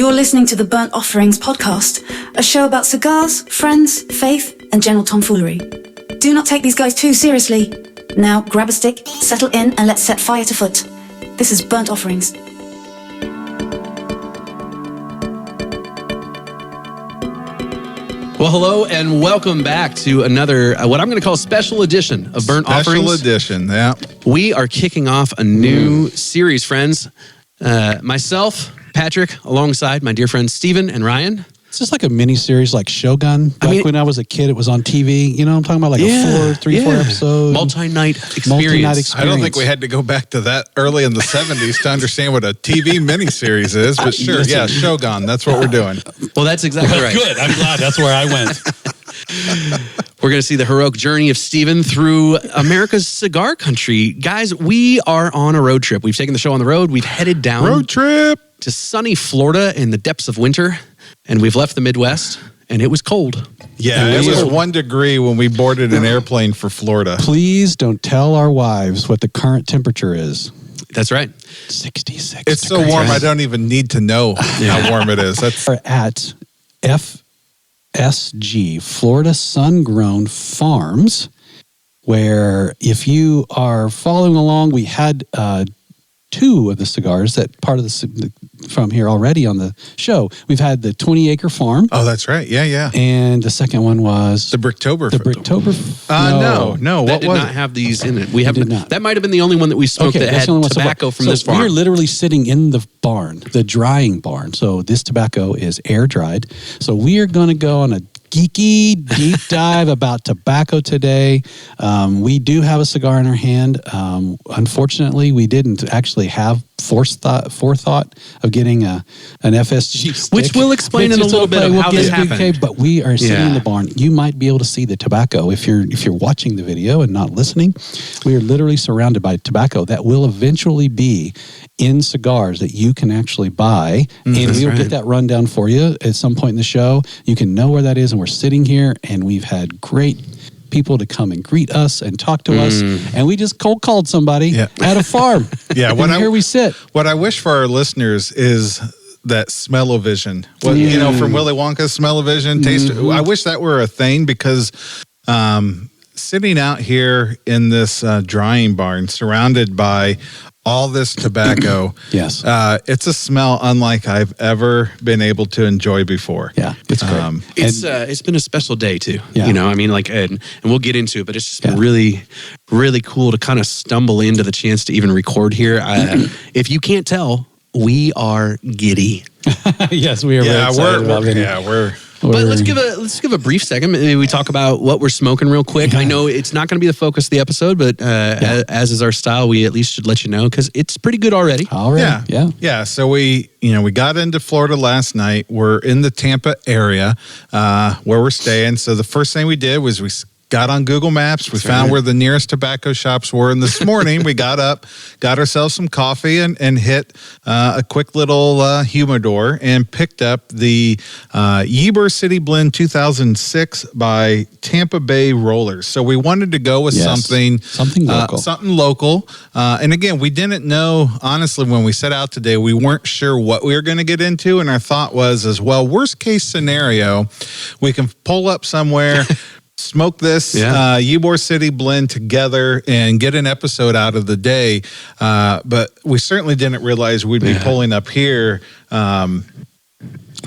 You're listening to the Burnt Offerings podcast, a show about cigars, friends, faith, and general tomfoolery. Do not take these guys too seriously. Now grab a stick, settle in, and let's set fire to foot. This is Burnt Offerings. Well, hello and welcome back to another, what I'm going to call special edition of Burnt Offerings. Special edition, yeah. We are kicking off a new series, friends. Myself, Patrick, alongside my dear friends Steven and Ryan. It's just like a mini-series like Shogun. Back when I was a kid, it was on TV. You know what I'm talking about? Like a 4 episode. Multi-night experience. I don't think we had to go back to that early in the 70s to understand what a TV miniseries is, but sure, yeah, Shogun, that's what we're doing. Well, that's exactly right. Good, I'm glad. That's where I went. We're going to see the heroic journey of Steven through America's cigar country. Guys, we are on a road trip. We've taken the show on the road. We've headed down Road trip to sunny Florida in the depths of winter. And we've left the Midwest, and it was cold. Yeah, it was 1 degree when we boarded an airplane for Florida. Please don't tell our wives what the current temperature is. That's right. 66 It's so warm, I don't even need to know how warm it is. We're at FSG, Florida Sun-Grown Farms, where if you are following along, we had 2 of the cigars that part of the from here already on the show. We've had the 20 Acre Farm. Oh, that's right. Yeah. And the second one was The Bricktober. No. That did not have these in it. We have did not. That might have been the only one that we smoked that had tobacco from this farm. We're literally sitting in the barn, the drying barn. So this tobacco is air dried. So we are going to go on a geeky deep dive about tobacco today. We do have a cigar in our hand. Unfortunately, we didn't actually have forethought of getting an FSG stick, which we'll explain in a little bit of how this happened. Okay, but we are sitting in the barn. You might be able to see the tobacco if you're watching the video and not listening. We are literally surrounded by tobacco that will eventually be in cigars that you can actually buy, and we'll get that rundown for you at some point in the show. You can know where that is, and we're sitting here, and we've had great people to come and greet us and talk to us, and we just cold called somebody at a farm. Here we sit. What I wish for our listeners is that smell-o-vision. From Willy Wonka's smell-o-vision, taste. I wish that were a thing because sitting out here in this drying barn, surrounded by all this tobacco, it's a smell unlike I've ever been able to enjoy before. Yeah, it's great. It's been a special day too. Yeah. And we'll get into it, but it's just been really, really cool to kind of stumble into the chance to even record here. If you can't tell, we are giddy. Yes, we are. Very excited about it. But let's give a brief second. Maybe we talk about what we're smoking real quick. I know it's not going to be the focus of the episode, but as is our style, we at least should let you know because it's pretty good already. Yeah. So we got into Florida last night. We're in the Tampa area where we're staying. So the first thing we did was we got on Google Maps. We found where the nearest tobacco shops were. And this morning we got up, got ourselves some coffee and hit a quick little humidor and picked up the Ybor City Blend 2006 by Tampa Bay Rollers. So we wanted to go with something local. And again, we didn't know, honestly, when we set out today, we weren't sure what we were going to get into. And our thought was as well, worst case scenario, we can pull up somewhere, smoke this Ybor City Blend together and get an episode out of the day. But we certainly didn't realize we'd be pulling up here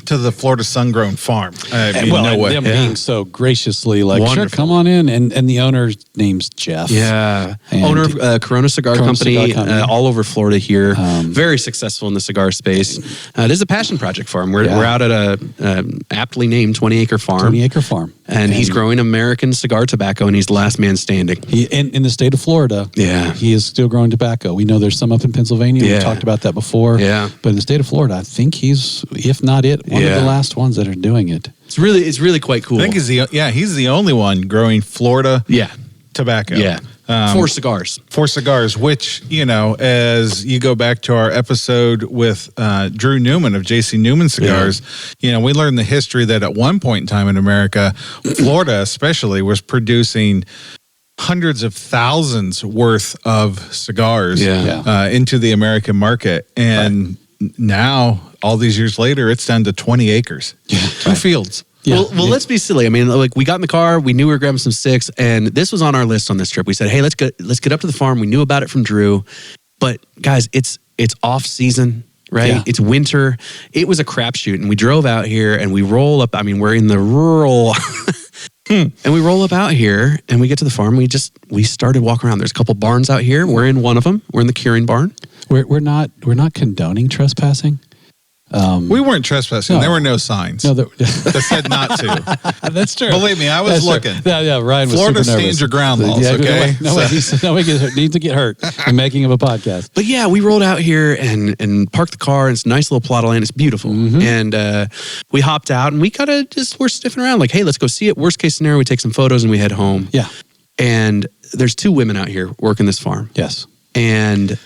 to the Florida Sun-Grown Farm. Being so graciously sure, come on in. And the owner's name's Jeff. Yeah. Owner of Corona Cigar Company. All over Florida here. Very successful in the cigar space. It is a passion project farm. We're out at a aptly named 20 Acre Farm. 20 Acre Farm. And he's growing American cigar tobacco, and he's the last man standing. In the state of Florida, he is still growing tobacco. We know there's some up in Pennsylvania. We talked about that before. Yeah. But in the state of Florida, I think he's, if not one of the last ones that are doing it. It's really quite cool. I think he's the only one growing Florida tobacco. Yeah. For cigars, which, as you go back to our episode with Drew Newman of JC Newman Cigars, we learned the history that at one point in time in America, Florida especially was producing hundreds of thousands worth of cigars into the American market. And now, all these years later, it's down to 20 acres. Yeah, 2 fields. Yeah. Well, let's be silly. I mean, like we got in the car, we knew we were grabbing some sticks, and this was on our list on this trip. We said, "Hey, let's get up to the farm." We knew about it from Drew, but guys, it's off season, right? Yeah. It's winter. It was a crapshoot, and we drove out here, and we roll up. I mean, we're in the rural, and we roll up out here, and we get to the farm. We started walking around. There's a couple barns out here. We're in one of them. We're in the curing barn. We're not condoning trespassing. We weren't trespassing. No. There were no signs that said not to. That's true. Believe me, I was looking. Yeah, Ryan was Florida super nervous. stands your ground laws, okay? Nobody needs to get hurt in making of a podcast. But yeah, we rolled out here and parked the car. And it's a nice little plot of land. It's beautiful. Mm-hmm. And we hopped out and we're sniffing around like, hey, let's go see it. Worst case scenario, we take some photos and we head home. Yeah. And there's 2 women out here working this farm. Yes. And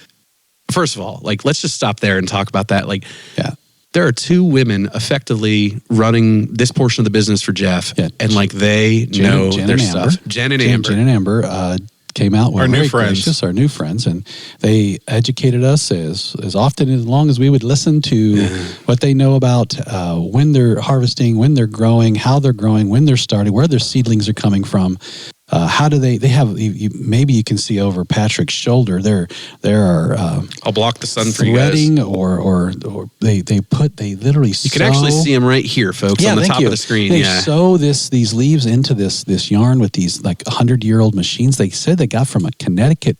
first of all, like, let's just stop there and talk about that. Like, yeah. There are 2 women effectively running this portion of the business for Jeff, and like they know their stuff. Jen and Amber came out with our new friends. Our new friends, and they educated us as often as long as we would listen to what they know about when they're harvesting, when they're growing, how they're growing, when they're starting, where their seedlings are coming from. How do they have? Maybe you can see over Patrick's shoulder. There are. I'll block the sun for you guys. Or they literally. You can actually see them right here, folks, on the top of the screen. They sew these leaves into this yarn with these like 100-year-old machines. They said they got from a Connecticut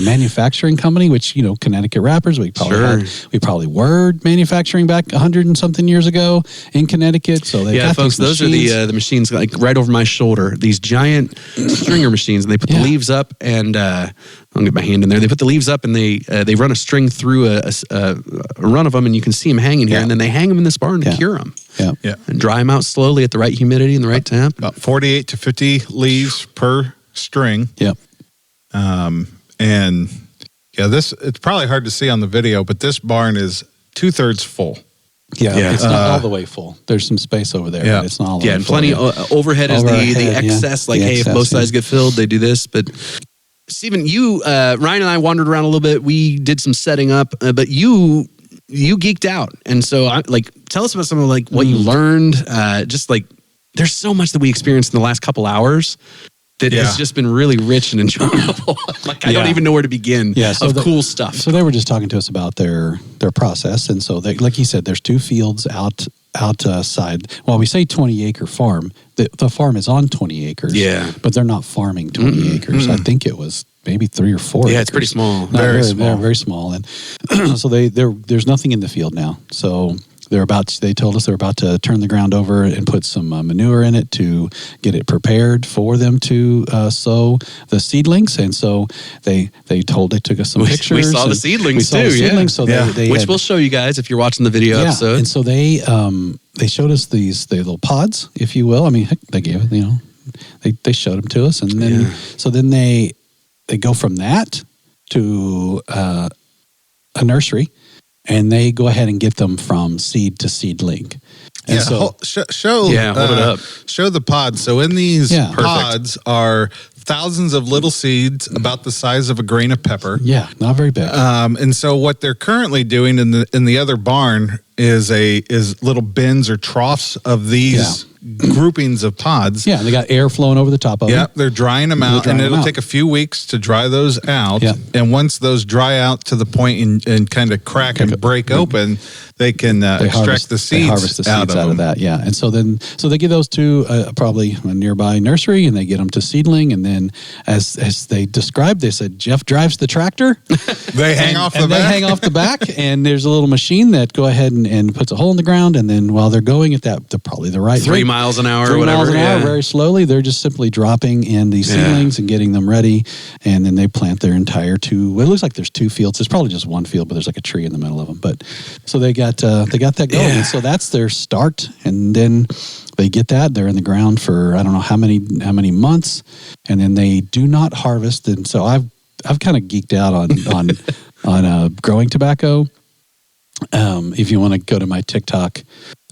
manufacturing company, which, Connecticut wrappers, we probably were manufacturing back 100 and something years ago in Connecticut. So they got folks, those are the machines like right over my shoulder, these giant stringer machines, and they put the leaves up, and I'll get my hand in there. They put the leaves up and they run a string through a run of them, and you can see them hanging here, and then they hang them in this barn to cure them. Yeah. And dry them out slowly at the right humidity and the right temp. About 48 to 50 leaves per string. Yep. And it's probably hard to see on the video, but this barn is 2/3 full. Yeah. It's not all the way full. There's some space over there. But it's not all the way and full. Plenty overhead is the excess. Like, hey, if both sides get filled, they do this. But Stephen, Ryan and I wandered around a little bit. We did some setting up, but you geeked out. And so tell us about some of like what you learned. Just like, there's so much that we experienced in the last couple hours that has just been really rich and enjoyable. I don't even know where to begin cool stuff. So they were just talking to us about their process. And so like he said, there's 2 fields outside. Well, we say 20-acre farm. The farm is on 20 acres. Yeah. But they're not farming 20 acres. I think it was maybe 3 or 4 acres. Yeah, it's pretty small. Very small. Very small. And so there's nothing in the field now. So they told us they're about to turn the ground over and put some manure in it to get it prepared for them to sow the seedlings. And so they took us some pictures. We saw the seedlings too. So which we'll show you guys if you're watching the video episode. And so they showed us the little pods, if you will. I mean, heck, they gave it, they showed them to us. And then they go from that to a nursery. And they go ahead and get them from seed to seedling. And hold it up. Show the pods. So in these pods are thousands of little seeds about the size of a grain of pepper. Yeah, not very big. And so what they're currently doing in the other barn is little bins or troughs of these groupings of pods. Yeah, and they got air flowing over the top of them. Yeah, they're drying them out, and it'll take a few weeks to dry those out. Yeah. And once those dry out to the point and kind of crack and break open, they can extract the seeds. They harvest the seeds out of that. Yeah, and so they give those to probably a nearby nursery, and they get them to seedling, and then as they described, they said Jeff drives the tractor. They hang off the back. They hang off the back, and there's a little machine that go ahead and puts a hole in the ground, and then while they're going at that, they're probably the right 3 miles an hour, 3 or whatever. miles an hour, very slowly. They're just simply dropping in these seedlings and getting them ready, and then they plant their entire 2. Well, it looks like there's 2 fields. There's probably just 1 field, but there's like a tree in the middle of them. But so they got that going, and so that's their start, and then they get that. They're in the ground for I don't know how many months, and then they do not harvest. And so I've kind of geeked out on growing tobacco. If you want to go to my TikTok,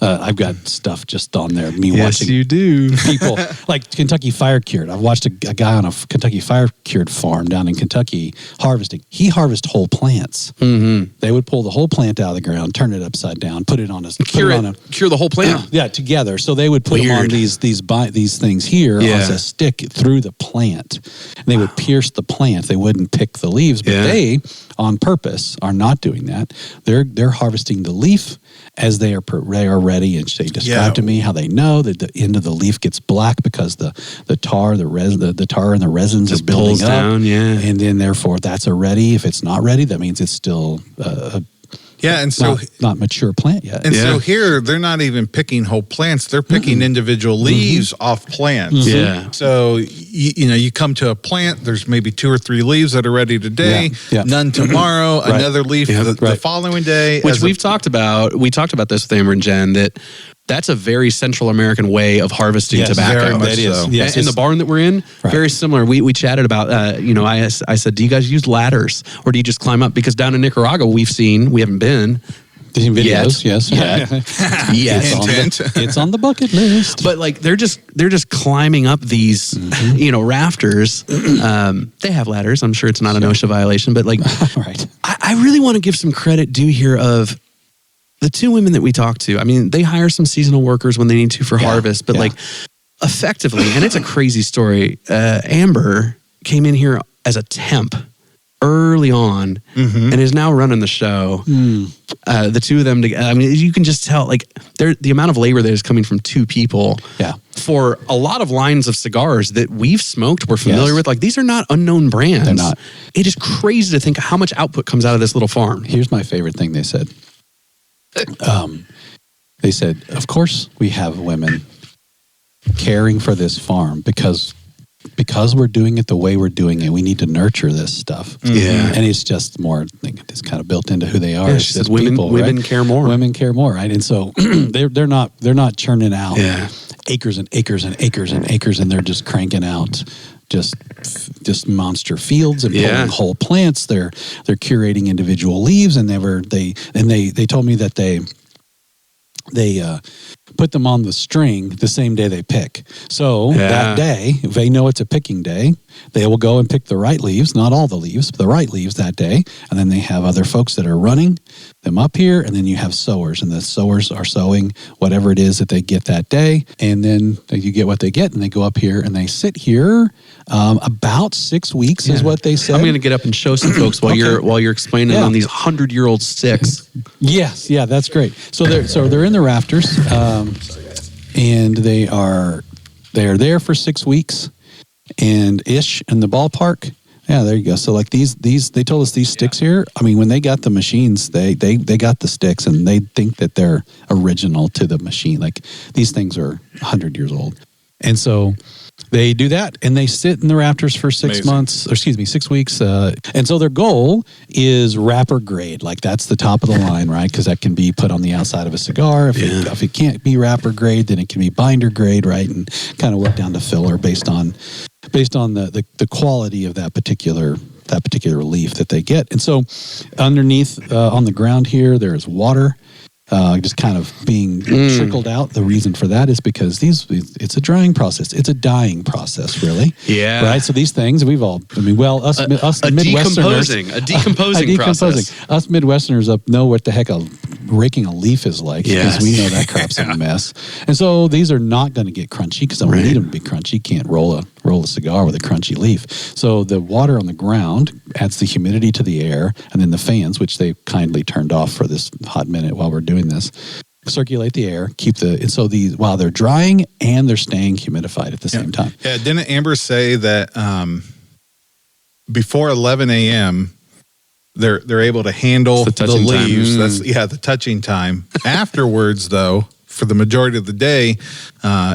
I've got stuff just on there. Me Yes, watching you do. people like Kentucky Fire Cured. I've watched a guy on a Kentucky Fire Cured farm down in Kentucky harvesting. He harvests whole plants. Mm-hmm. They would pull the whole plant out of the ground, turn it upside down, put it on a Cure the whole plant. Yeah, together. So they would put them on these things here as a stick through the plant. And they would pierce the plant. They wouldn't pick the leaves, but they, on purpose, are not doing that. They're harvesting the leaf as they are ready, and they describe to me how they know that the end of the leaf gets black because the tar and the resins just are building pulls up, down, and then therefore that's a ready. If it's not ready, that means it's still and so not mature plant yet. And so here they're not even picking whole plants; they're picking individual leaves off plants. Yeah. So you come to a plant. There's maybe 2 or 3 leaves that are ready today. None tomorrow. Another leaf the following day. Which we've talked about. We talked about this with Amber and Jen. That's a very Central American way of harvesting tobacco. Very much so. Yes, in the barn that we're in, very similar. We chatted about, I said, do you guys use ladders or do you just climb up? Because down in Nicaragua, we haven't been. Seen videos, yes. Yes. It's on the bucket list. But like they're just climbing up these, rafters. They have ladders. I'm sure it's not an OSHA violation, but like, right. I really want to give some credit due here of the 2 women that we talked to. I mean, they hire some seasonal workers when they need to for harvest, but like effectively, and it's a crazy story. Amber came in here as a temp early on and is now running the show. The 2 of them together. I mean, you can just tell like the amount of labor that is coming from 2 people. Yeah. For a lot of lines of cigars that we've smoked, we're familiar with. Like these are not unknown brands. They're not. It is crazy to think how much output comes out of this little farm. Here's my favorite thing they said. They said, of course we have women caring for this farm because we're doing it the way we're doing it. We need to nurture this stuff. Yeah. And it's just more, it's kind of built into who they are. Yeah, It's just women, people, women right? care more. Women care more, right? And so they're not churning out acres and acres and acres and acres, and they're just cranking out just monster fields and pulling whole plants. They're curating individual leaves, and they told me that they put them on the string the same day they pick. So that day, if they know it's a picking day, they will go and pick the right leaves, not all the leaves, but the right leaves that day. And then they have other folks that are running them up here. And then you have sowers, and the sowers are sowing whatever it is that they get that day. And then you get what they get, and they go up here and they sit here about 6 weeks is what they said. I'm going to get up and show some folks while you're explaining on these 100-year-old sticks. Yes, that's great. So they're in the rafters, and they are there for 6 weeks, and ish in the ballpark. Yeah, there you go. So like these they told us these sticks here. I mean, when they got the machines, they got the sticks, and they think that they're original to the machine. Like these things are 100 years old, and so. They do that, and they sit in the rafters for 6 weeks. And so their goal is wrapper grade. Like that's the top of the line, right? Because that can be put on the outside of a cigar. If it can't be wrapper grade, then it can be binder grade, right? And kind of work down to filler based on the quality of that particular leaf that they get. And so underneath on the ground here, there is water. Just kind of being trickled out. The reason for that is because it's a drying process. It's a dying process, really. Yeah. Right? So these things, us Midwesterners. A decomposing process. Us Midwesterners know what the heck raking a leaf is like, because we know that crap's a mess. And so these are not going to get crunchy, because I don't need them to be crunchy. You can't roll a cigar with a crunchy leaf. So the water on the ground adds the humidity to the air, and then the fans, which they kindly turned off for this hot minute while we're doing this, circulate the air, while they're drying and they're staying humidified at the same time. Yeah, didn't Amber say that before 11 a.m. they're able to handle the leaves? That's the touching time. Afterwards, though, for the majority of the day,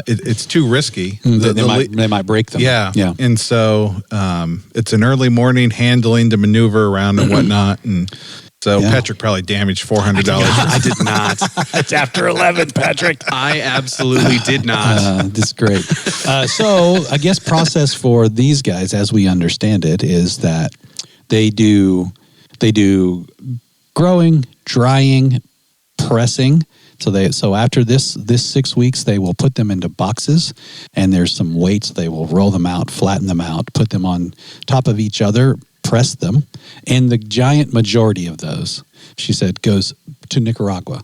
it's too risky. They might break them. Yeah. And so it's an early morning handling to maneuver around and whatnot. And so Patrick probably damaged $400. I did not. It's after 11, Patrick. I absolutely did not. This is great. So I guess process for these guys, as we understand it, is that they do growing, drying, pressing, So after this 6 weeks, they will put them into boxes, and there's some weights. They will roll them out, flatten them out, put them on top of each other, press them, and the giant majority of those, she said, goes to Nicaragua,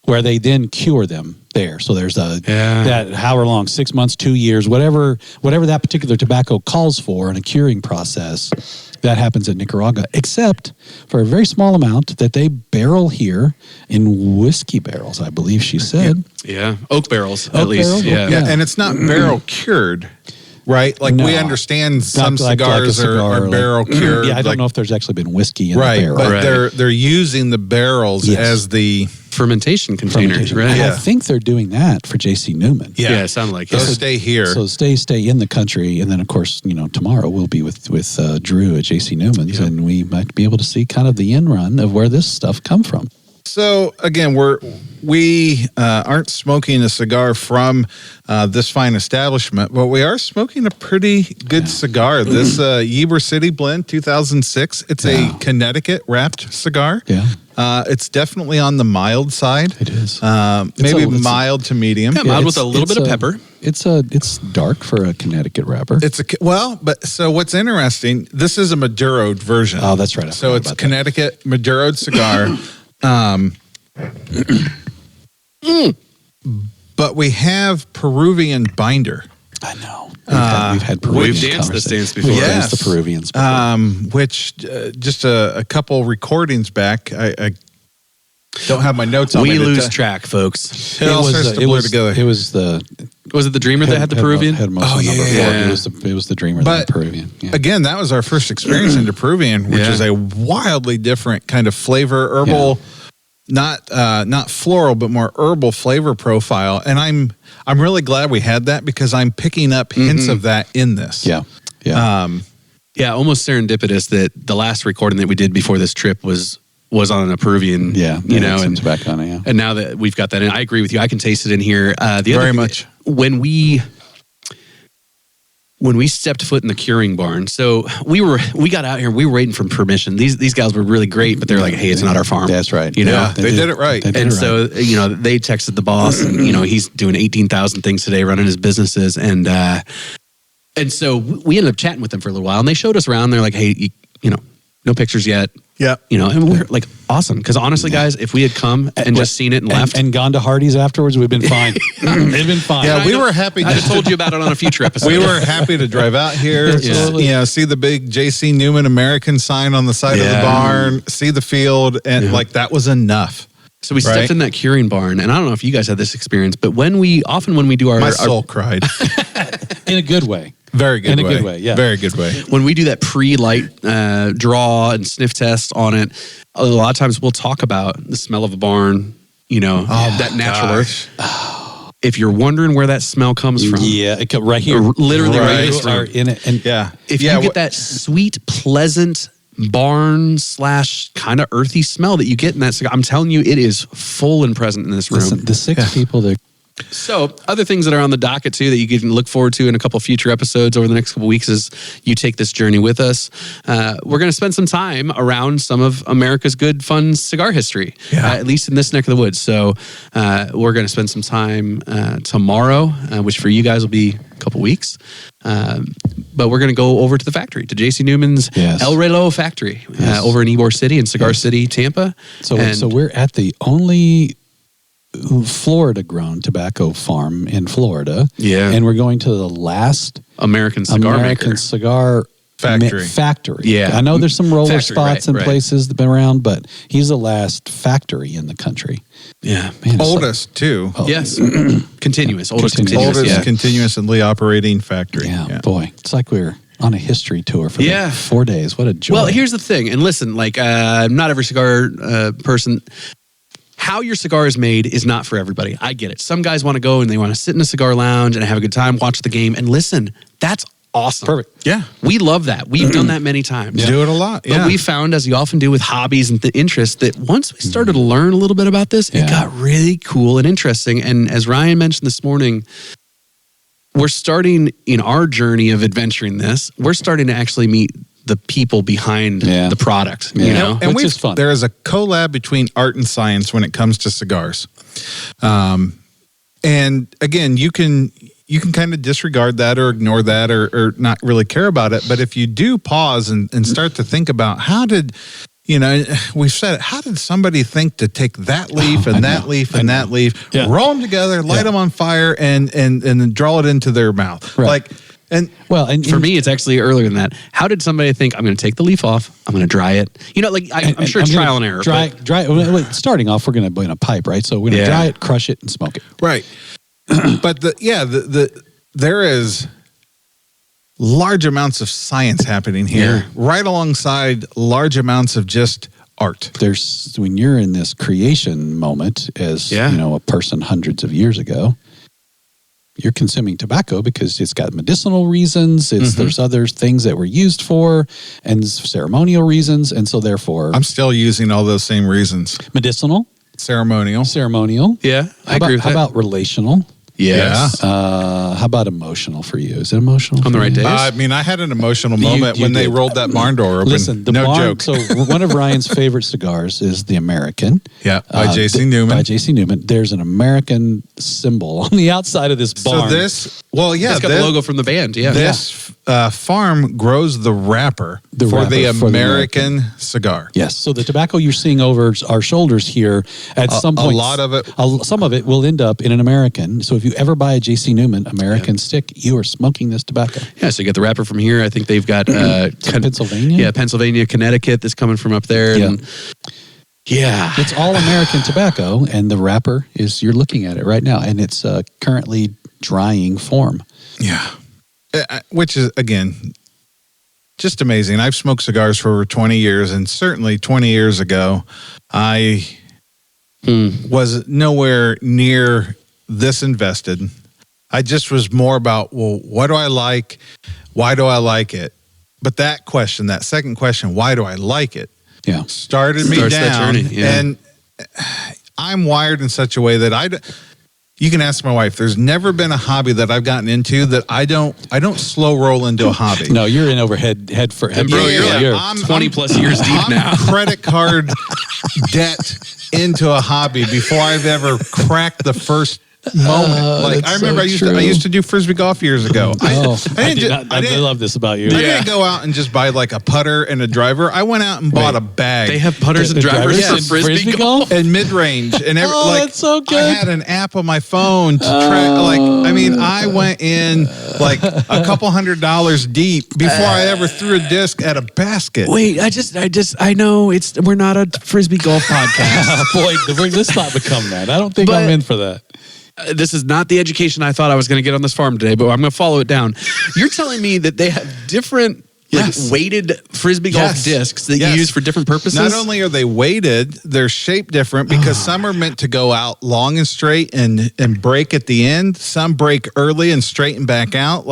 where they then cure them there. So there's that however long, 6 months, 2 years, whatever that particular tobacco calls for in a curing process, that happens in Nicaragua, except for a very small amount that they barrel here in whiskey barrels, I believe she said. Yeah, oak barrels, at least. Barrel? Yeah. And it's not barrel cured. Right? Like No. we understand some Like a cigars cigar, are barrel cured. Yeah, I don't know if there's actually been whiskey in the Right, barrel. but they're using the barrels Yes. as the Fermentation containers, fermentation. right? And I Yeah. think they're doing that for J.C. Newman. Yeah, it sounded like those it. stay here. So stay in the country, and then of course tomorrow we'll be with Drew at J.C. Newman's, and we might be able to see kind of the end run of where this stuff come from. So again, we aren't smoking a cigar from this fine establishment, but we are smoking a pretty good cigar. This Ybor City Blend 2006. It's a Connecticut wrapped cigar. Yeah. It's definitely on the mild side. It is. Maybe mild to medium. Yeah, mild with a little bit of pepper. It's dark for a Connecticut wrapper. But so what's interesting? This is a Maduroed version. Oh, that's right. I So forgot it's about that. Connecticut Maduroed cigar. But we have Peruvian binder, I know. We've had Peruvian We've danced this dance before. We've Yes. danced the Peruvians before. which just a couple recordings back, I don't have my notes on me. We to lose tell- track, folks. It all starts to blur together. It was the Was it the Dreamer that had the Peruvian? Had most Oh, of the number yeah, four. yeah. It was the Dreamer that But had Peruvian. Yeah. again, that was our first experience into Peruvian, which Yeah. is a wildly different kind of flavor, herbal, not floral, but more herbal flavor profile. And I'm really glad we had that because I'm picking up hints of that in this. Yeah. Yeah, almost serendipitous that the last recording that we did before this trip was on a Peruvian. Yeah. you know, some and tobacco on it, yeah. and now that we've got that in, I agree with you. I can taste it in here. The other Very thing, much. when we stepped foot in the curing barn. So we got out here. We were waiting for permission. These guys were really great, but they're like, "Hey, it's not our farm." That's right. You know, Yeah, they did it right. They did and it right. so they texted the boss, and he's doing 18,000 things today, running his businesses, and so we ended up chatting with them for a little while, and they showed us around. They're like, "Hey, no pictures yet." Yeah. And we're like, awesome. Because honestly, guys, if we had come and just seen it and left, and gone to Hardee's afterwards, we've been fine. They've been fine. Yeah, we were happy. I'd have told you about it on a future episode. We were happy to drive out here, Absolutely. see the big J.C. Newman American sign on the side of the barn, see the field, and that was enough. So we stepped in that curing barn, and I don't know if you guys had this experience, but when we do our My soul cried. in a good way. Very good In a way. good way, yeah. Very good way. when we do that pre-light draw and sniff test on it, a lot of times we'll talk about the smell of a barn, that natural earth. If you're wondering where that smell comes from, Yeah, it comes right here. Literally right You here. are in it. And Yeah. if you get that sweet, pleasant barn / kind of earthy smell that you get in that cigar, I'm telling you, it is full and present in this room. listen, the 6 people that So other things that are on the docket too that you can look forward to in a couple future episodes over the next couple weeks as you take this journey with us. We're going to spend some time around some of America's good, fun cigar history, at least in this neck of the woods. So we're going to spend some time tomorrow, which for you guys will be a couple weeks. But we're going to go over to the factory, to J.C. Newman's El Reloj factory over in Ybor City in Cigar City, Tampa. So we're at the only Florida-grown tobacco farm in Florida. Yeah. And we're going to the last American cigar maker. cigar factory. Yeah. I know there's some roller Factory, spots and right. places that have been around, but he's the last factory in the country. Yeah. Man, it's Oldest, too. Yes. Continuous. Oldest Continuous. continuous. Oldest continuously operating factory. yeah, boy. It's like we're on a history tour for Yeah. 4 days. What a joy. Well, here's the thing. And listen, not every cigar person... How your cigar is made is not for everybody. I get it. Some guys want to go and they want to sit in a cigar lounge and have a good time, watch the game, and listen. That's awesome. Perfect. Yeah. We love that. We've done that many times. Do it a lot. But we found, as you often do with hobbies and interests, that once we started to learn a little bit about this, it got really cool and interesting. And as Ryan mentioned this morning, we're starting in our journey of adventuring this, we're starting to actually meet the people behind the product, you know? And Which is fun. there is a collab between art and science when it comes to cigars. And again, you can kind of disregard that or ignore that or not really care about it. But if you do pause and start to think about we've said it, how did somebody think to take that leaf and that leaf and that leaf, roll them together, light them on fire, and then draw it into their mouth? Right. And for me, it's actually earlier than that. How did somebody think, I'm going to take the leaf off, I'm going to dry it? I'm sure trial and error. Dry. Starting off, we're going to put in a pipe, right? So we're going to dry it, crush it, and smoke it. Right. But there is large amounts of science happening here, right alongside large amounts of just art. When you're in this creation moment as a person hundreds of years ago, you're consuming tobacco because it's got medicinal reasons. There's other things that were used for and ceremonial reasons. And so therefore, I'm still using all those same reasons. Medicinal. Ceremonial. Yeah, I agree with that. How about relational? Yes. How about emotional for you? Is it emotional? On the right days? I had an emotional moment when they rolled that barn door open. Listen, joke. So one of Ryan's favorite cigars is the American. Yeah, by J.C. Newman. By J.C. Newman. There's an American symbol on the outside of this barn. So it's got the logo from the band. Yeah. This farm grows the wrapper for the American cigar. Yes. So the tobacco you're seeing over our shoulders here, at some point, some of it will end up in an American. So if you ever buy a J.C. Newman American stick, you are smoking this tobacco. Yeah. So you get the wrapper from here. I think they've got Pennsylvania. Yeah, Pennsylvania, Connecticut. That's coming from up there. Yeah. And It's all American tobacco, and the wrapper you're looking at it right now, and it's currently drying form. Yeah. Which is, again, just amazing. I've smoked cigars for over 20 years, and certainly 20 years ago, I was nowhere near this invested. I just was more about, well, what do I like? Why do I like it? But that second question, why do I like it? Yeah. Started me down. That journey, And I'm wired in such a way that you can ask my wife. There's never been a hobby that I've gotten into that I don't slow roll into a hobby. No, you're in over head for head. And bro, you're 20 plus years deep now. Credit card debt into a hobby before I've ever cracked the first moment. I remember I used to do frisbee golf years ago. I love this about you. I didn't go out and just buy like a putter and a driver. I went out and bought a bag. They have putters and drivers in frisbee golf and mid range and that's so good. I had an app on my phone to track. I went in like a couple $100 deep before I ever threw a disc at a basket. Wait, I know we're not a frisbee golf podcast. Boy, let's not become that. I don't think I'm in for that. This is not the education I thought I was going to get on this farm today, but I'm going to follow it down. You're telling me that they have different weighted frisbee golf discs that you use for different purposes? Not only are they weighted, they're shaped different because some are meant to go out long and straight and break at the end. Some break early and straighten back out.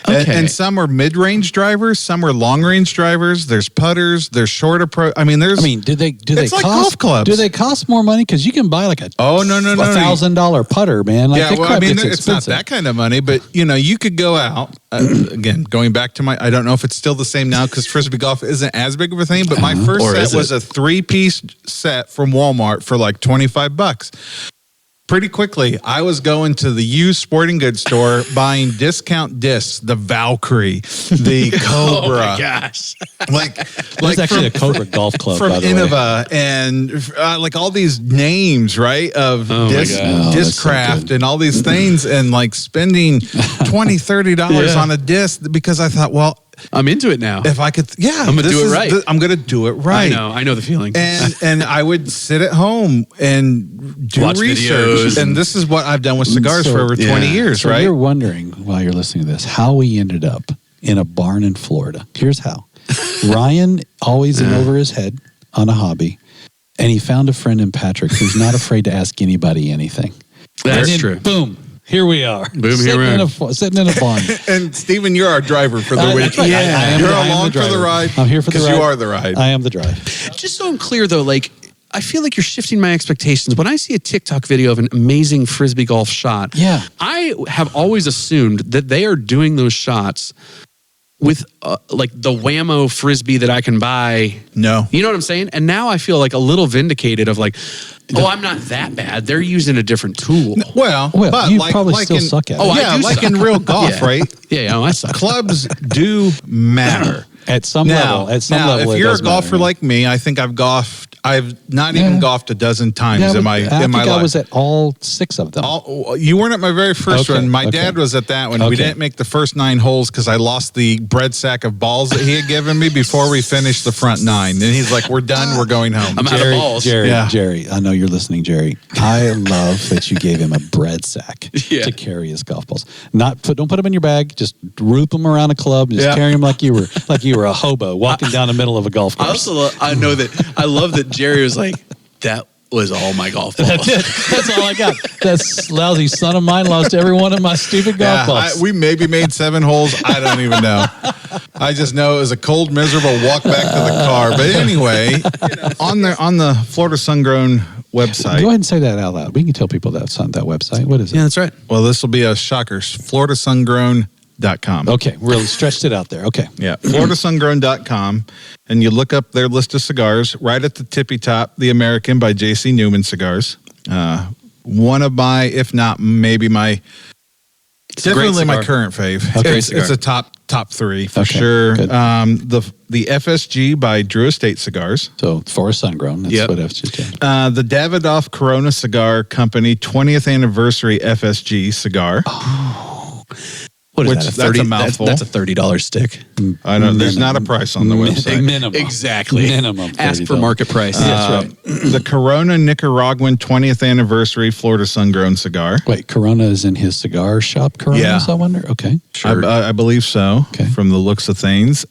And some are mid-range drivers. Some are long-range drivers. There's putters. There's short approach. Do they it's like cost golf clubs? Do they cost more money? Because you can buy like $1,000 putter, man. It's not that kind of money, but you could go out. Again, going back to I don't know if it's still the same now because frisbee golf isn't as big of a thing, but my first set was a 3-piece set from Walmart for like $25. Pretty quickly, I was going to the used sporting goods store buying discount discs, the Valkyrie, the Cobra. Oh my gosh! There's actually a Cobra golf club from by the Innova, and all these names, right, of Discraft and all these things, and spending $20-$30 on a disc because I thought, well, I'm into it now. If I could, I'm gonna do it right. I'm gonna do it right. I know the feeling. And I would sit at home and do watch research. And this is what I've done with cigars for over 20 years, so right? You're wondering while you're listening to this how we ended up in a barn in Florida. Here's how. Ryan always in over his head on a hobby, and he found a friend in Patrick who's not afraid to ask anybody anything. That's true. Boom. Here we are. Boom, here we are. Sitting in a barn. And Stephen, you're our driver for the week. Right. Yeah. You're along for the ride. I'm here for the ride. Because you are the ride. I am the drive. Just so I'm clear, though, I feel like you're shifting my expectations. When I see a TikTok video of an amazing frisbee golf shot, I have always assumed that they are doing those shots with like the whammo frisbee that I can buy. No. You know what I'm saying? And now I feel like a little vindicated of like, oh, I'm not that bad. They're using a different tool. Well, but you like, probably like still in, suck at it. Oh, I yeah, do like suck. in real golf, Yeah. right? Yeah, I suck. Clubs do matter. At some level, If you're a golfer like me, I think I've golfed. I've not even golfed a dozen times in my I life. was at all 6 of them. You weren't at my very first Okay, one. My okay. dad was at that one. We Okay. didn't make the first 9 holes because I lost the bread sack of balls that he had given me before we finished the front 9. And he's like, "We're done. We're going home." I'm out of balls. Jerry, I know you're listening, Jerry. I love that you gave him a bread sack Yeah. to carry his golf balls. Don't put them in your bag. Just roop them around a club. Just carry them like you were a hobo walking down the middle of a golf course. I love that Jerry was like, that was all my golf balls. That's all I got. That lousy son of mine lost every one of my stupid golf balls. We maybe made 7 holes. I don't even know. I just know it was a cold, miserable walk back to the car. But anyway, on the Florida Sungrown website. Go ahead and say that out loud. We can tell people that website. What is it? Yeah, that's right. Well, this will be a shocker. FloridaSungrown.com. Okay, really stretched it out there. Okay. Yeah, FloridaSungrown.com. And you look up their list of cigars. Right at the tippy top, The American by J.C. Newman Cigars. One of my, if not maybe my, definitely my current fave. Okay. It's a top 3 for Okay, sure. good. The FSG by Drew Estate Cigars. So for Sungrown, that's Yep. what FSG. The Davidoff Corona Cigar Company 20th Anniversary FSG cigar. What is Which, that? that's a mouthful. That's a $30 stick. I know there's not a price on the website. Minimum. Exactly. Minimum. Ask for $30. market price. That's right. The Corona Nicaraguan 20th Anniversary Florida Sungrown cigar. Wait, Corona is in his cigar shop, Coronas, Yeah. I wonder? Okay. Sure. I believe so, Okay. from the looks of things.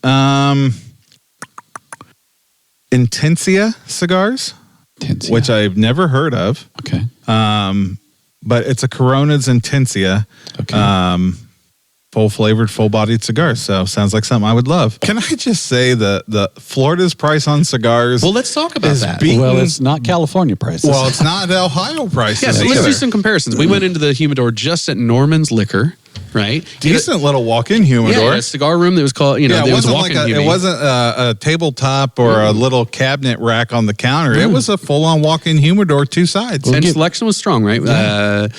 Intensia cigars, Tensia. which I've never heard of, Okay. but it's a Corona's Intensia. Okay. Full flavored, full bodied cigars. So sounds like something I would love. Can I just say the Florida's price on cigars? Well, let's talk about is that. beaten- Well, it's not California prices. Well, it's not Ohio prices. Yeah, so let's either. do some comparisons. We went into the humidor just at Norman's Liquor, right? Decent little walk-in Yeah, humidor. a cigar room that was called, Yeah, it it was wasn't walk-in like humi. it wasn't a tabletop or a little cabinet rack on the counter. It was a full-on walk-in humidor, 2 sides. And selection was strong, right?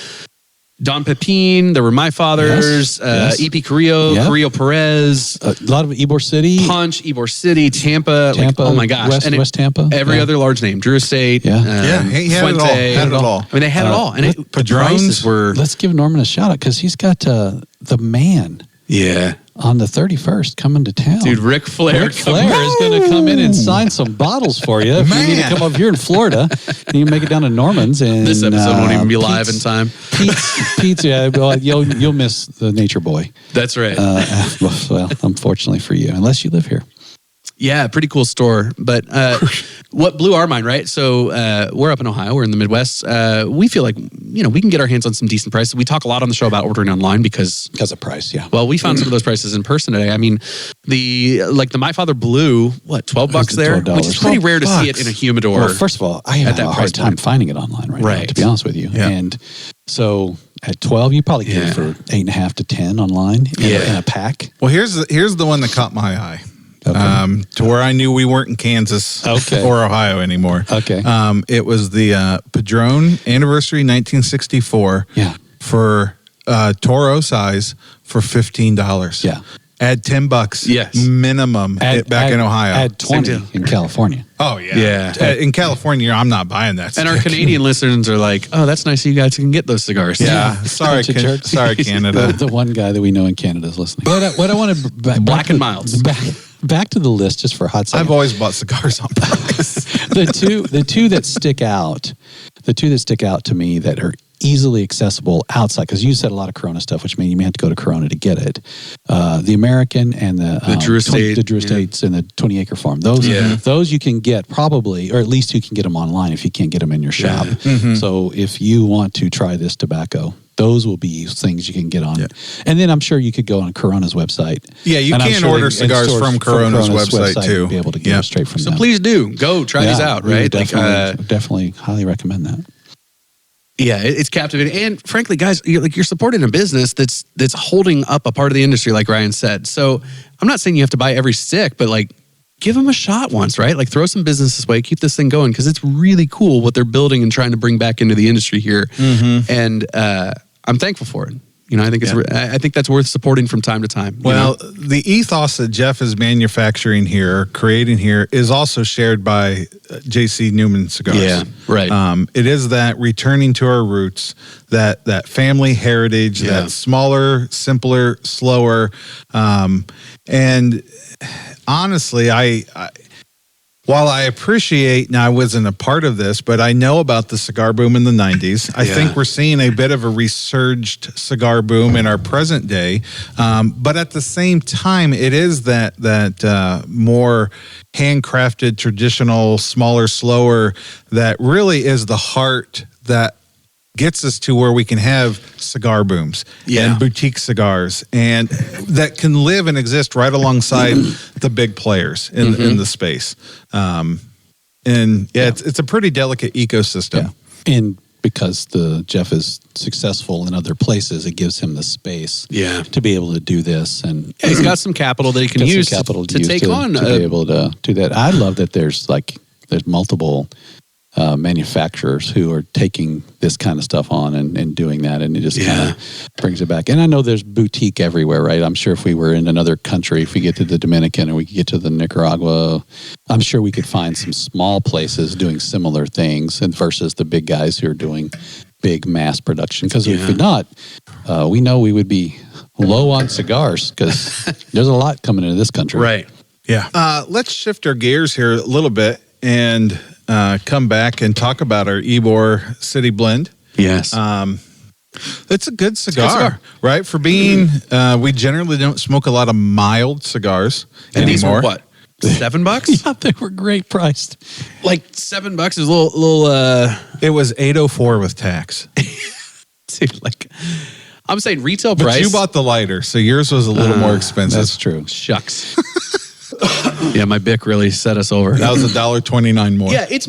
Don Pepin, there were My Fathers, Yes. E.P. Carrillo, Yeah. Carrillo Perez, a lot of Ybor City. Punch, Ybor City, Tampa. Tampa, oh my gosh. West Tampa. Every Yeah. other large name. Drew Estate. Yeah. He had it all. Fuente. Had it all. I mean, they had it all. And the Padrones prices were... Let's give Norman a shout out because he's got the man Yeah. on the 31st coming to town. Dude, Ric Flair. Ric Flair is going to come in and sign some bottles for you. If you need to Man. come up here in Florida, you can make it down to Norman's. And This episode won't even be live in time. Pete's, yeah, well, you'll miss the Nature Boy. That's right. Well, unfortunately for you, unless you live here. Yeah, pretty cool store. But what blew our mind, right? So we're up in Ohio. We're in the Midwest. We feel like, we can get our hands on some decent prices. We talk a lot on the show about ordering online because of price, yeah. Well, we found some of those prices in person today. I mean, the My Father Blue, $12 there? $12. Which is pretty rare to see it in a humidor. Well, first of all, I have that a price hard time point. finding it online right now, Right. to be honest with you. Yeah. And so at 12, you probably get it for 8.5 to 10 online in a pack. Well, here's the one that caught my eye. Okay. To where I knew we weren't in Kansas or Ohio anymore. Okay. It was the Padron Anniversary 1964 Yeah. for Toro size for $15. Yeah. Add $10 Yes. minimum back in Ohio. Add 20 in California. Oh, yeah. Yeah. In California, I'm not buying that. And our stick. Canadian listeners are like, oh, that's nice. You guys can get those cigars. Yeah. Sorry, Bunch of jerks. sorry, Canada. The one guy that we know in Canada is listening. What I want to Black and Milds. Back to the list just for a hot second. I've always bought cigars on price. the two that stick out to me that are easily accessible outside, because you said a lot of Corona stuff, which means you may have to go to Corona to get it. The American and the Drew Estate, the Drew Estates and the 20 Acre Farm. Those you can get probably, or at least you can get them online if you can't get them in your shop. So if you want to try this tobacco, those will be things you can get on. And then I'm sure you could go on Corona's website. Yeah, you And I'm can sure order and cigars stores from Corona's website too. and be able to get them straight from So them. please do. Go try these out, we right? Definitely highly recommend that. Yeah, it's captivating. And frankly, guys, you're supporting a business that's holding up a part of the industry, like Ryan said. So I'm not saying you have to buy every stick, but like give them a shot once, right? Like throw some business this way, keep this thing going, because it's really cool what they're building and trying to bring back into the industry here. And I'm thankful for it. I think I think that's worth supporting from time to time. Well, the ethos that Jeff is manufacturing here, creating here, is also shared by J.C. Newman Cigars. Yeah, right. It is that returning to our roots, that family heritage, that smaller, simpler, slower, and honestly, while I appreciate, now I wasn't a part of this, but I know about the cigar boom in the 90s. I think we're seeing a bit of a resurged cigar boom in our present day. But at the same time, it is that more handcrafted, traditional, smaller, slower, that really is the heart that gets us to where we can have cigar booms and boutique cigars, and that can live and exist right alongside the big players in the space. It's a pretty delicate ecosystem. Yeah. And because Jeff is successful in other places, it gives him the space to be able to do this. And he's got some capital that he can use to take on. To be able to do that. I love that there's multiple manufacturers who are taking this kind of stuff on and doing that, and it just kind of brings it back. And I know there's boutique everywhere, right? I'm sure if we were in another country, if we get to the Dominican or we get to the Nicaragua, I'm sure we could find some small places doing similar things, and versus the big guys who are doing big mass production. Because if we're not, we know we would be low on cigars, because there's a lot coming into this country. Right. Yeah. Let's shift our gears here a little bit and come back and talk about our Ybor City Blend. Yes. It's a good cigar, right? For being, we generally don't smoke a lot of mild cigars and anymore. These were what? $7? Yeah, they were great priced. Like $7 is a little. It was $8.04 with tax. Dude, like, I'm saying retail but price. You bought the lighter, so yours was a little more expensive. That's true. Shucks. Yeah, my Bic really set us over. That was $1.29 more. Yeah, it's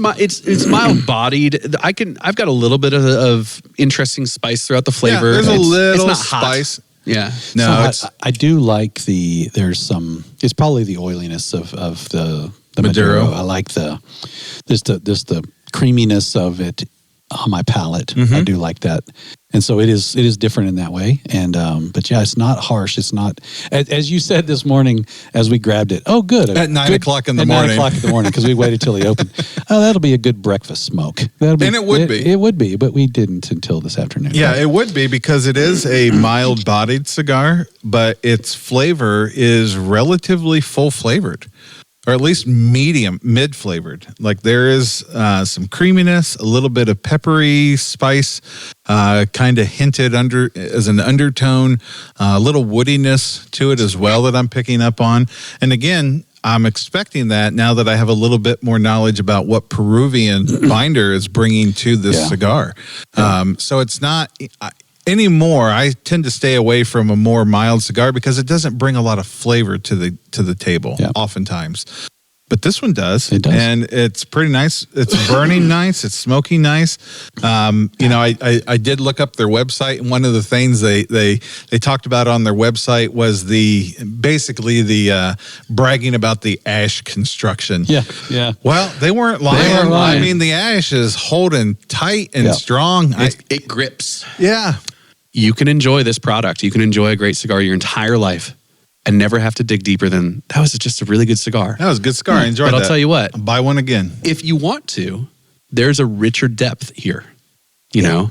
mild bodied. I've got a little bit of interesting spice throughout the flavor. Yeah, there's a little it's not spice. Hot. Yeah. No, I do like it's probably the oiliness of the Maduro. I like the creaminess of it on my palate. I do like that. And so it is different in that way. And but yeah, it's not harsh. It's not, as you said this morning as we grabbed it. Oh, good. At 9 o'clock in the morning. 9 o'clock in the morning, because we waited till he opened. Oh, that'll be a good breakfast smoke. And it would be. It would be, but we didn't until this afternoon. Yeah, it would be, because it is a mild bodied cigar, but its flavor is relatively full flavored. Or at least mid flavored. Like there is some creaminess, a little bit of peppery spice, kind of hinted as an undertone, a little woodiness to it as well that I'm picking up on. And again, I'm expecting that now that I have a little bit more knowledge about what Peruvian binder is bringing to this cigar. So it's not... Anymore, I tend to stay away from a more mild cigar because it doesn't bring a lot of flavor to the table, oftentimes. But this one does. It does. And it's pretty nice. It's burning nice. It's smoking nice. I did look up their website, and one of the things they talked about on their website was basically the bragging about the ash construction. Yeah. Well, they weren't lying. I mean, the ash is holding tight and strong. It grips. Yeah. You can enjoy this product. You can enjoy a great cigar your entire life and never have to dig deeper than, that was just a really good cigar. That was a good cigar. I enjoyed that. But I'll tell you what. I'll buy one again. If you want to, there's a richer depth here. You know,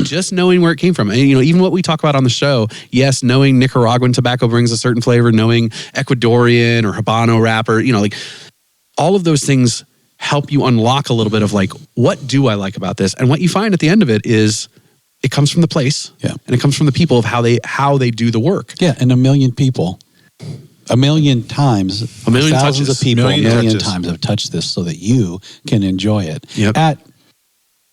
just knowing where it came from. And, even what we talk about on the show, yes, knowing Nicaraguan tobacco brings a certain flavor, knowing Ecuadorian or Habano wrapper, all of those things help you unlock a little bit of what do I like about this? And what you find at the end of it is, it comes from the place, and it comes from the people of how they do the work. Yeah, and a million people, a million times, thousands of people, a million times have touched this so that you can enjoy it at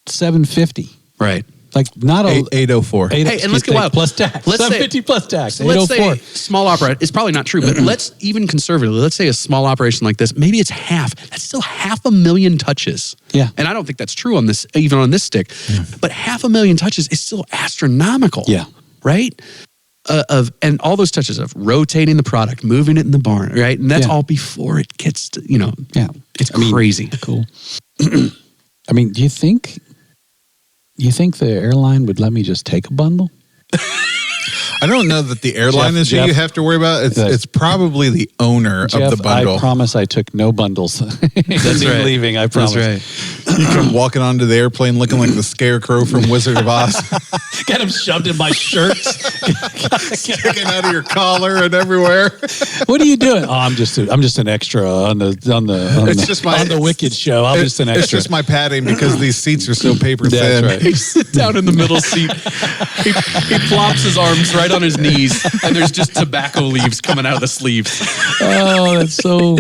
$7.50. Right. Like not a 804. Hey, and let's get wild. Plus tax. Let's say 750 plus tax. Let's say 804. small operation. It's probably not true, but let's even conservatively. Let's say a small operation like this. Maybe it's half. That's still 500,000 touches. Yeah. And I don't think that's true on this, even on this stick. But 500,000 touches is still astronomical. Yeah. Right. And all those touches of rotating the product, moving it in the barn, right? And that's all before it gets to, it's crazy. Cool. I mean, do you think the airline would let me just take a bundle? I don't know that the airline is who Jeff, you have to worry about. It's probably the owner Jeff, of the bundle. I promise I took no bundles. That's right. Leaving, I promise. That's right. You come walking onto the airplane looking like the scarecrow from Wizard of Oz, Got him shoved in my shirt. sticking out of your collar and everywhere. What are you doing? Oh, I'm just an extra on the Wicked show. I'm just an extra. It's just my padding because these seats are so paper thin. That's right. He sits down in the middle seat. He flops his arms right on his knees, and there's just tobacco leaves coming out of the sleeves. Oh, that's so.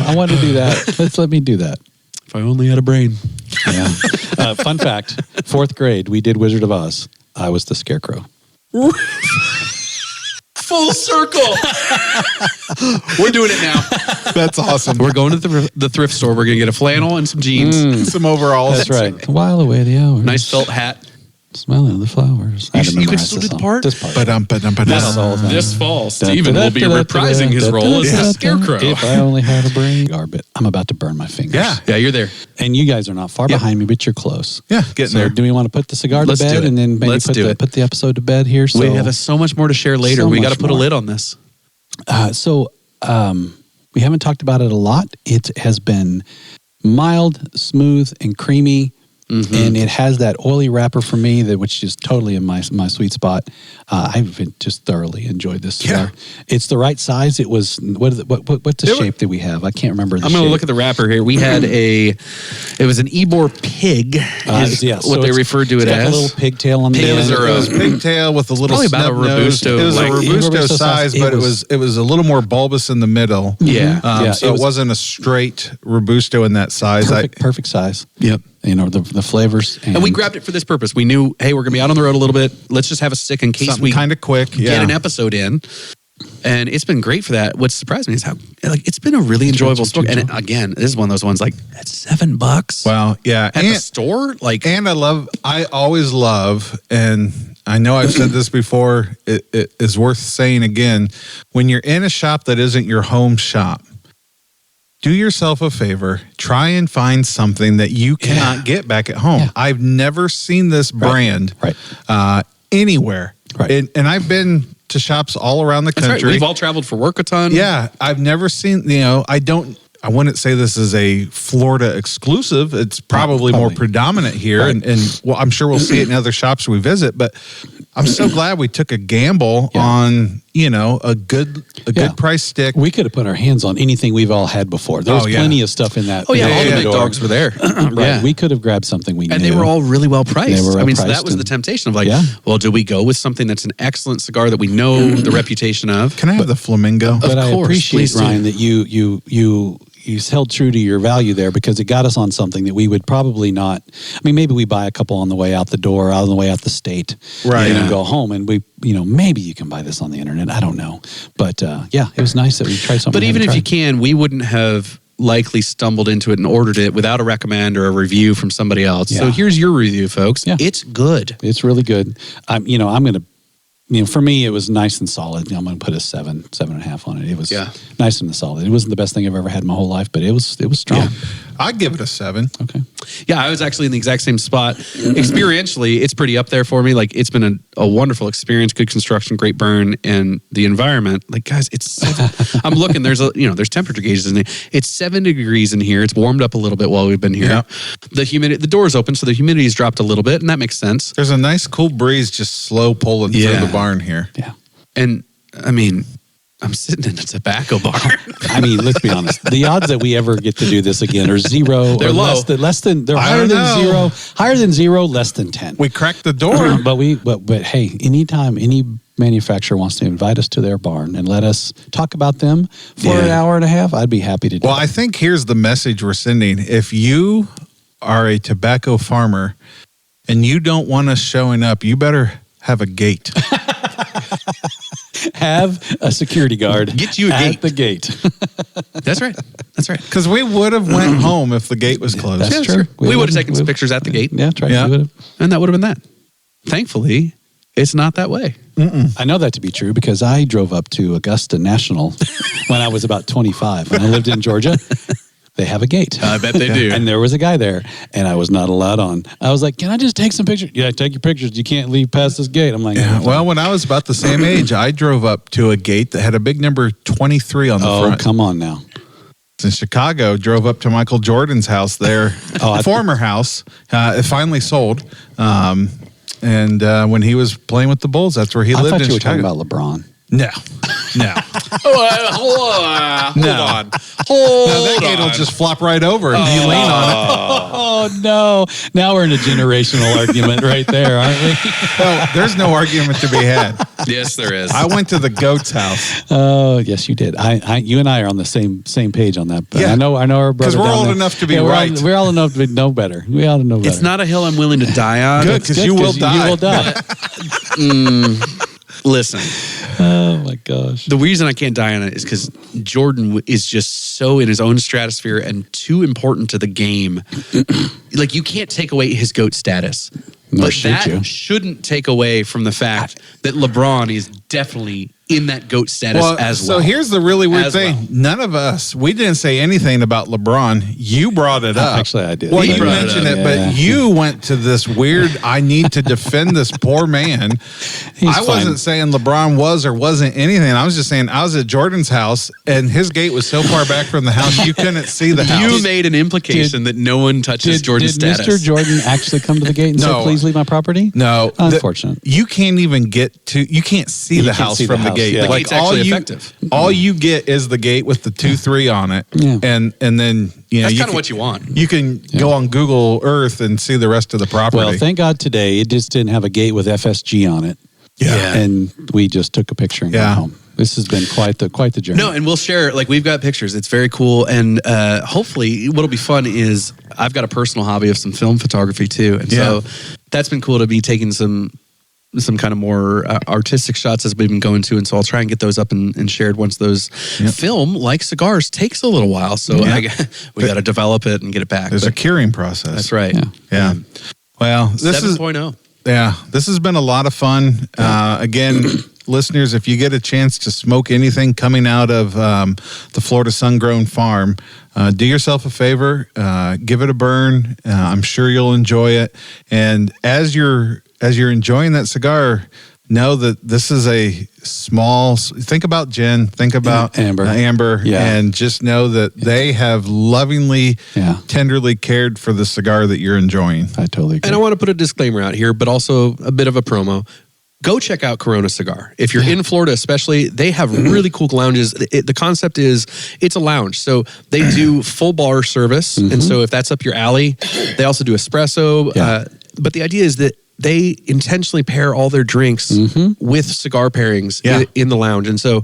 I want to do that. Let me do that. If I only had a brain. Yeah. Fun fact: 4th grade, we did Wizard of Oz. I was the Scarecrow. Full circle. We're doing it now. That's awesome. We're going to the thrift store. We're going to get a flannel and some jeans. Some overalls. That's right. While away the hours. Nice felt hat. Smelling the flowers. You could still do the part? This part. This fall, Stephen will be reprising his role as the Scarecrow. If I only had a brain. But I'm about to burn my fingers. Yeah, you're there. And you guys are not far behind me, but you're close. Yeah, getting there. Do we want to put the cigar Let's to do bed it. and then maybe Let's put the episode to bed here? So We have so much more to share later. So We got to much put a more. lid on this. We haven't talked about it a lot. It has been mild, smooth, and creamy. Mm-hmm. And it has that oily wrapper for me, which is totally in my sweet spot. I've just thoroughly enjoyed this cigar. Yeah. It's the right size. It was what's the shape that we have? I can't remember. I'm going to look at the wrapper here. We had it was an Ybor pig. What they referred to it as. A little pigtail on the end. It was pigtail with a little probably snub about a Robusto. Nose. It was like, a Robusto size, but it was a little more bulbous in the middle. Yeah. So it wasn't a straight Robusto in that size. Perfect size. Yep. The flavors. And we grabbed it for this purpose. We knew, hey, we're going to be out on the road a little bit. Let's just have a stick in case something we kind of quick get an episode in. And it's been great for that. What surprised me is how it's been a really enjoyable smoke. And again, this is one of those ones that's $7. Well, yeah. At the store? And I always love, and I know I've said this before, it is worth saying again, when you're in a shop that isn't your home shop, do yourself a favor, try and find something that you cannot get back at home. Yeah. I've never seen this brand anywhere. Right. And I've been to shops all around the country. That's right. We've all traveled for work a ton. Yeah. I've never seen, I wouldn't say this is a Florida exclusive. It's probably more predominant here. Right. And well, I'm sure we'll see it in other shops we visit, but I'm so glad we took a gamble on, a good price stick. We could have put our hands on anything we've all had before. There was plenty of stuff in that. Oh, yeah. All the big dogs were there. Right. Yeah. We could have grabbed something we knew. And they were all really well priced. So that was the temptation of well, do we go with something that's an excellent cigar that we know the reputation of? Can I have the Flamingo? But I appreciate, Ryan, that you held true to your value there because it got us on something that we would probably not. I mean, maybe we buy a couple on the way out the door, on the way out the state, and go home, and we, maybe you can buy this on the internet. I don't know, but it was nice that we tried something. But even if you can, we wouldn't have likely stumbled into it and ordered it without a recommend or a review from somebody else. Yeah. So here's your review, folks. Yeah. It's good. It's really good. I'm going to. For me, it was nice and solid. I'm going to put a 7.5 on it. It was nice and solid. It wasn't the best thing I've ever had in my whole life, but it was strong. Yeah. I'd give it a 7. Okay. Yeah, I was actually in the exact same spot. Experientially, it's pretty up there for me. It's been a wonderful experience, good construction, great burn, and the environment. Guys, it's I'm looking. There's temperature gauges in there. It's 7 degrees in here. It's warmed up a little bit while we've been here. Yeah. The door's open, so the humidity's dropped a little bit, and that makes sense. There's a nice cool breeze just slow pulling through the barn here. Yeah. And I mean, I'm sitting in a tobacco barn. I mean, let's be honest. The odds that we ever get to do this again are 0. They're low. They're higher than 0. Higher than 0, less than 10. We cracked the door. But hey, anytime any manufacturer wants to invite us to their barn and let us talk about them for an hour and a half, I'd be happy to do it. Well, I think here's the message we're sending. If you are a tobacco farmer and you don't want us showing up, you better have a gate. Have a security guard. Get you a at gate. the gate. That's right. That's right. Because we would have went home if the gate was closed. That's Yeah, true. sure. We would have would've- taken some pictures at the gate. Yeah, that's right. Yeah. We would've. And that would have been that. Thankfully, it's not that way. I know that to be true because I drove up to Augusta National when I was about 25. When I lived in Georgia, they have a gate. I bet they do. And there was a guy there, and I was not allowed on. I was like, "Can I just take some pictures?" Yeah, take your pictures. You can't leave past this gate. I'm like, Yeah, well, when I was about the same age, I drove up to a gate that had a big number 23 on the "Oh, front. come on now." In Chicago, drove up to Michael Jordan's house there, former house. It finally sold. And when he was playing with the Bulls, that's where he I lived thought in you were Chicago. talking about LeBron. No. Hold on. No, that gate will just flop right over and you lean on it. Oh no! Now we're in a generational argument right there, aren't we? Well, there's no argument to be had. Yes, there is. I went to the goat's house. Oh yes, you did. You and I are on the same page on that. But Yeah. I know our brother. 'Cause we're down old there- enough to be Yeah, right. We're all enough to know better. We ought to know better. It's not a hill I'm willing to die on. Good, because you will die. You will die. Listen, Oh my gosh. the reason I can't die on it is because Jordan is just so in his own stratosphere and too important to the game. Like, you can't take away his GOAT status. Nor But should that you. shouldn't take away from the fact that LeBron is definitely in that GOAT status as well. So here's the really weird As thing. well. None of us, we didn't say anything about LeBron. You brought it up. Actually, I did. Well, He you brought it mentioned up, it, but you went to this weird, I need to defend this poor man. He's I wasn't fine. saying LeBron was or wasn't anything. I was just saying I was at Jordan's house and his gate was so far back from the house you couldn't see the house. You made an implication that no one touches Jordan's did status. Mr. Jordan actually come to the gate and No. say, "Please leave my property"? No, Unfortunate. you can't even get to. You can't see You the can't house see the from the house, gate. yeah. The gate's actually effective. All you get is the gate with the 2-3 on it, Yeah. and then you know That's you kind can- of what you want. You can go on Google Earth and see the rest of the property. Well, thank God today it just didn't have a gate with FSG on it. Yeah. And we just took a picture and Yeah. got home. This has been quite the journey. No, and we'll share, like, we've got pictures. It's very cool. And hopefully what'll be fun is I've got a personal hobby of some film photography too. And so that's been cool to be taking some kind of more artistic shots as we've been going to. And so I'll try and get those up and shared once those film, like cigars, takes a little while. So we got to develop it and get it back. There's a But curing process. that's right. Yeah. Well, this is 7.0. this has been a lot of fun. Again, listeners, if you get a chance to smoke anything coming out of the Florida Sun-Grown Farm, do yourself a favor, give it a burn. I'm sure you'll enjoy it. And as you're enjoying that cigar, know that this is a small. Think about Jen. Think about Amber, Yeah. and just know that they have lovingly, tenderly cared for the cigar that you're enjoying. I totally agree. And I want to put a disclaimer out here, but also a bit of a promo. Go check out Corona Cigar. If you're in Florida, especially, they have really cool lounges. The concept is it's a lounge. So they do full bar service. And so if that's up your alley, they also do espresso. Yeah. But the idea is that they intentionally pair all their drinks with cigar pairings in the lounge. And so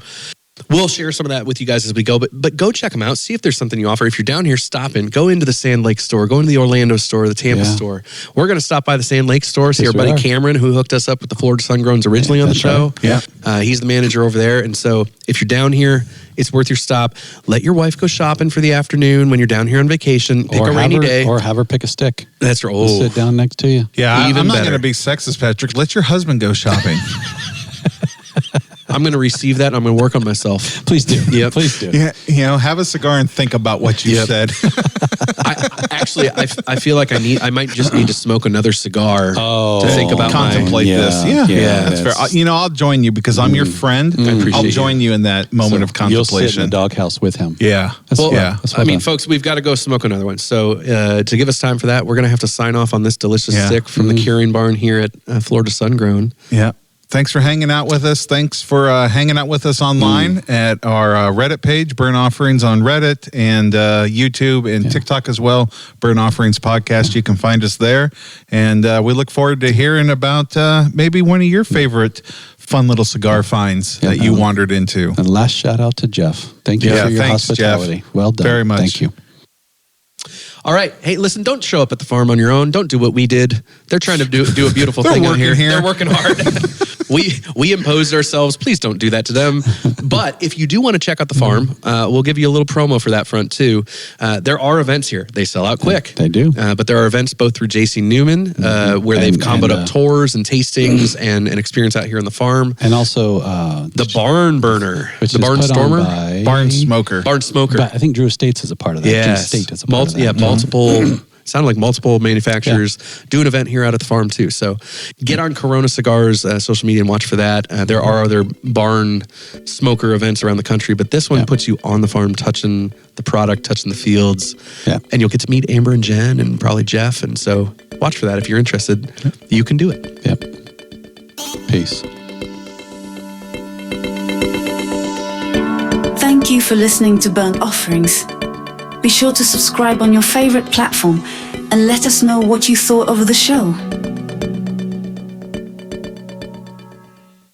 we'll share some of that with you guys as we go, but go check them out. See if there's something you offer. If you're down here, stop in. Go into the Sand Lake store. Go into the Orlando store, the Tampa store. We're going to stop by the Sand Lake store, see Yes, our buddy we are. Cameron, who hooked us up with the Florida Sun-Growns originally on the That's show. right. Yeah. He's the manager over there. And so if you're down here, it's worth your stop. Let your wife go shopping for the afternoon when you're down here on vacation. Pick a rainy day. Or have her pick a stick. That's right. We'll sit down next to you. Yeah, Even I'm not better. going to be sexist, Patrick. Let your husband go shopping. I'm going to receive that and I'm going to work on myself. Please do. Yep. Please do. Yeah, have a cigar and think about what you said. I feel like I might just need to smoke another cigar to think about contemplate this. Yeah, that's fair. that's- I'll join you because I'm your friend. appreciate I'll you. join you in that moment of You'll sit in contemplation. the doghouse with him. Yeah, That's Well, yeah. That's I well mean, done. folks, we've got to go smoke another one. So to give us time for that, we're going to have to sign off on this delicious stick from the curing barn here at Florida Sun-Grown. Yeah. Thanks for hanging out with us. Thanks for hanging out with us online at our Reddit page, Burn Offerings on Reddit, and YouTube and TikTok as well, Burn Offerings Podcast. You can find us there. And we look forward to hearing about maybe one of your favorite fun little cigar finds that you wandered into. And last shout out to Jeff. Thank you for your thanks, hospitality. Jeff. Well done. Very much. Thank you. All right. Hey, listen, don't show up at the farm on your own. Don't do what we did. They're trying to do a beautiful thing out here. They're working hard. We imposed ourselves. Please don't do that to them. But if you do want to check out the farm, we'll give you a little promo for that front too. There are events here. They sell out quick. They do. But there are events both through JC Newman, where they've comboed up tours and tastings and an experience out here on the farm. And also the Barn Burner, which the is Barn put on Stormer, by Barn Smoker. Barn Smoker. But I think Drew Estates is a part of that. Yes. Drew Estate is a part of that. Yeah, multiple. Sounded like multiple manufacturers do an event here out at the farm too. So get on Corona Cigars social media and watch for that. There are other barn smoker events around the country, but this one puts you on the farm, touching the product, touching the fields, and you'll get to meet Amber and Jen and probably Jeff. And so watch for that if you're interested. You can do it. Yep. Peace. Thank you for listening to Burnt Offerings. Be sure to subscribe on your favorite platform and let us know what you thought of the show.